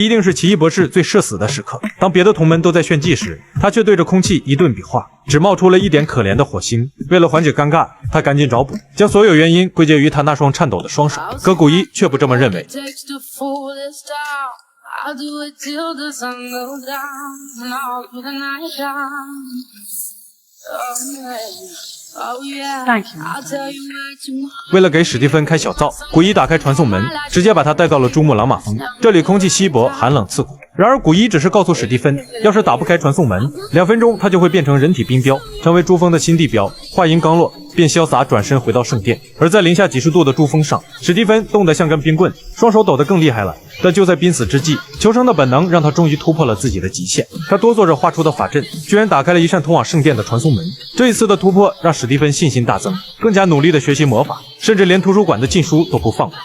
一定是奇异博士最社死的时刻。当别的同门都在炫技时，他却对着空气一顿比划，只冒出了一点可怜的火星。为了缓解尴尬，他赶紧找补，将所有原因归结于他那双颤抖的双手。可古一却不这么认为。为了给史蒂芬开小灶，古一打开传送门，直接把他带到了珠穆朗玛峰。这里空气稀薄，寒冷刺骨。然而古一只是告诉史蒂芬，要是打不开传送门，2分钟他就会变成人体冰雕，成为珠峰的新地标。话音刚落，便潇洒转身回到圣殿。而在零下几十度的珠峰上，史蒂芬冻得像根冰棍，双手抖得更厉害了。但就在濒死之际，求生的本能让他终于突破了自己的极限。他哆嗦着画出的法阵，居然打开了一扇通往圣殿的传送门。这一次的突破让史蒂芬信心大增，更加努力地学习魔法，甚至连图书馆的禁书都不放过。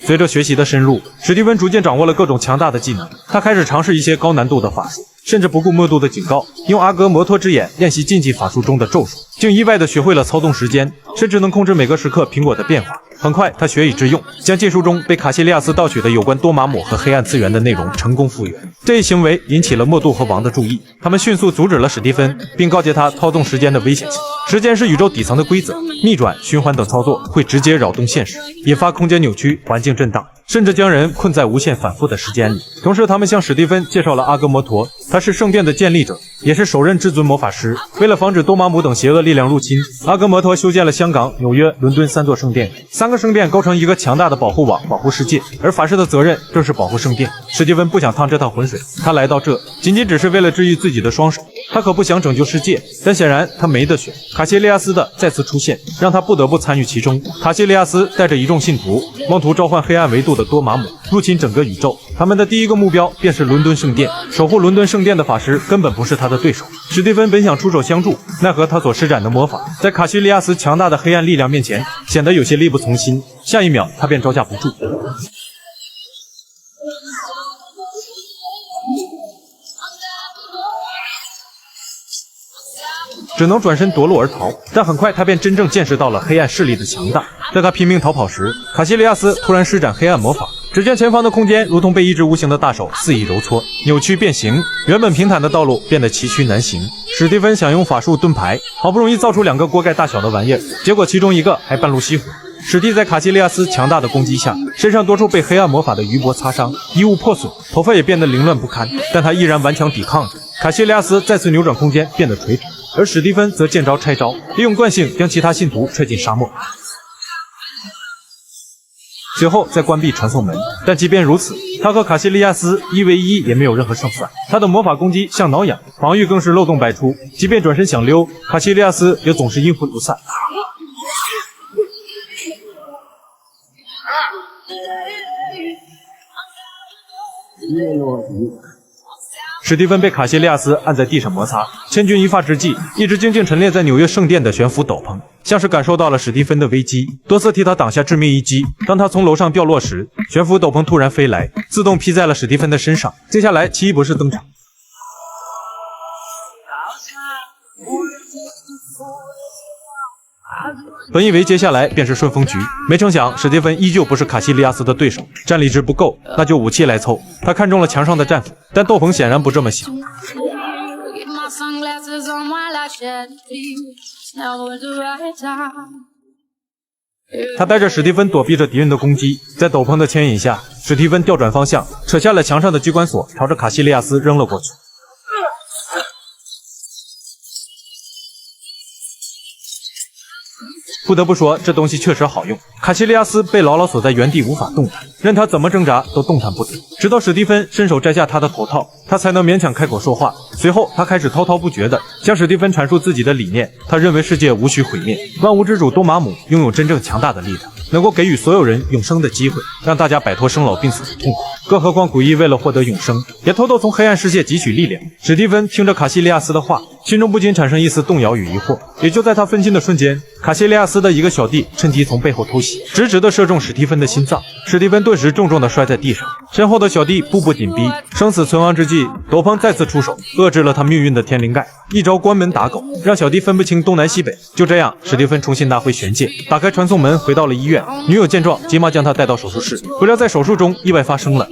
随着学习的深入，史蒂芬逐渐掌握了各种强大的技能。他开始尝试一些高难度的法术，甚至不顾默度的警告，用阿格摩托之眼练习禁忌法术中的咒术，竟意外地学会了操纵时间，甚至能控制每个时刻苹果的变化。很快，他学以致用，将禁书中被卡西利亚斯盗取的有关多玛姆和黑暗次元的内容成功复原。这一行为引起了默度和王的注意，他们迅速阻止了史蒂芬，并告诫他操纵时间的危险性。时间是宇宙底层的规则，逆转、循环等操作会直接扰动现实，引发空间扭曲、环境震荡，甚至将人困在无限反复的时间里。同时，他们向史蒂芬介绍了阿格摩陀，他是圣殿的建立者，也是首任至尊魔法师。为了防止多玛姆等邪恶力量入侵，阿格摩陀修建了香港、纽约、伦敦3座圣殿，3个圣殿构成一个强大的保护网，保护世界。而法师的责任正是保护圣殿。史蒂芬不想趟这趟浑水，他来到这仅只是为了治愈自己的双手。他可不想拯救世界，但显然他没得选。卡西利亚斯的再次出现，让他不得不参与其中。卡西利亚斯带着一众信徒，妄图召唤黑暗维度的多玛姆，入侵整个宇宙。他们的第一个目标便是伦敦圣殿。守护伦敦圣殿的法师根本不是他的对手。史蒂芬本想出手相助，奈何他所施展的魔法，在卡西利亚斯强大的黑暗力量面前，显得有些力不从心。下一秒，他便招架不住。只能转身夺路而逃，但很快他便真正见识到了黑暗势力的强大。在他拼命逃跑时，卡西利亚斯突然施展黑暗魔法，只见前方的空间如同被一只无形的大手肆意揉搓、扭曲变形，原本平坦的道路变得崎岖难行。史蒂芬想用法术盾牌，好不容易造出2个锅盖大小的玩意儿，结果其中一个还半路熄火。史蒂在卡西利亚斯强大的攻击下，身上多处被黑暗魔法的余波擦伤，衣物破损，头发也变得凌乱不堪，但他依然顽强抵抗着。卡西利亚斯再次扭转空间，变得垂直，而史蒂芬则见招拆招，利用惯性将其他信徒踹进沙漠，随后再关闭传送门。但即便如此，他和卡西利亚斯1v1也没有任何胜算。他的魔法攻击像挠痒，防御更是漏洞百出，即便转身想溜，卡西利亚斯也总是阴魂不散。史蒂芬被卡西利亚斯按在地上摩擦，千钧一发之际，一直静静陈列在纽约圣殿的悬浮斗篷像是感受到了史蒂芬的危机，多次替他挡下致命一击。当他从楼上掉落时，悬浮斗篷突然飞来，自动披在了史蒂芬的身上。接下来，奇异博士登场。本以为接下来便是顺风局，没成想史蒂芬依旧不是卡西利亚斯的对手，战力值不够，那就武器来凑。他看中了墙上的战斧，但斗篷显然不这么想。他带着史蒂芬躲避着敌人的攻击，在斗篷的牵引下，史蒂芬调转方向，扯下了墙上的机关锁，朝着卡西利亚斯扔了过去。不得不说，这东西确实好用。卡西利亚斯被牢牢锁在原地，无法动弹，任他怎么挣扎都动弹不得。直到史蒂芬伸手摘下他的头套，他才能勉强开口说话。随后，他开始滔滔不绝地向史蒂芬阐述自己的理念。他认为世界无需毁灭，万物之主多玛姆拥有真正强大的力量，能够给予所有人永生的机会，让大家摆脱生老病死的痛苦。更何况古一为了获得永生，也偷偷从黑暗世界汲取力量。史蒂芬听着卡西利亚斯的话，心中不禁产生一丝动摇与疑惑。也就在他分心的瞬间，卡西利亚斯的一个小弟趁机从背后偷袭，直直地射中史蒂芬的心脏。史蒂芬顿时重重地摔在地上，身后的小弟步步紧逼，生死存亡之际，斗篷再次出手，遏制了他命运的天灵盖，一招关门打狗，让小弟分不清东南西北。就这样，史蒂芬重新拿回玄界，打开传送门，回到了医院。女友见状，急忙将他带到手术室，不料在手术中意外发生了，